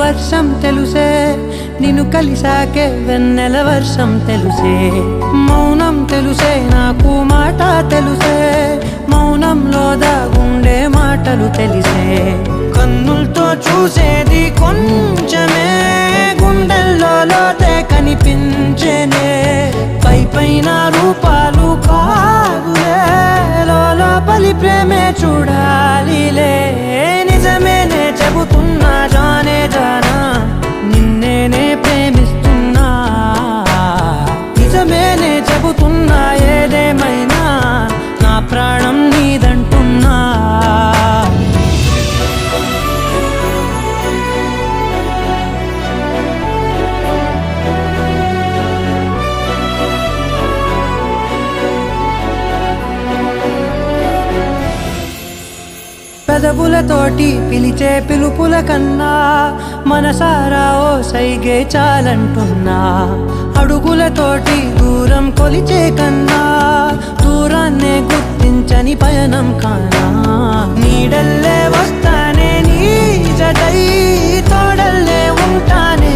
వర్షం తెలుసే, నిన్ను కలిసాకే వెన్నెల వర్షం తెలుసే. మౌనం తెలుసే నాకు మాట తెలుసే, మౌనంలో దాగుండే మాటలు తెలిసే. కన్నులతో చూసేది కొంచెమే, గుండెల్లో లోతే కనిపించేనే. పై పైన రూపాలు కాదులే, లోపలి ప్రేమే చూడాలిలే. నిజమేనే చెబుతున్నా జానే జానా, నిన్నేనే ప్రేమిస్తున్నా. నిజమేనే చెబుతున్నా ఏదేమైనా, నా ప్రాణం నీదంటున్నా. పెదవులతోటి పిలిచే పిలుపుల కన్నా, మనసారా ఓ సైగే చాలంటున్నా. అడుగులతోటి దూరం కొలిచే కన్నా, దూరాన్నే గుర్తించని పయనం కానా. నీడల్లే వస్తానే నీ జతై, తోడల్లే ఉంటానే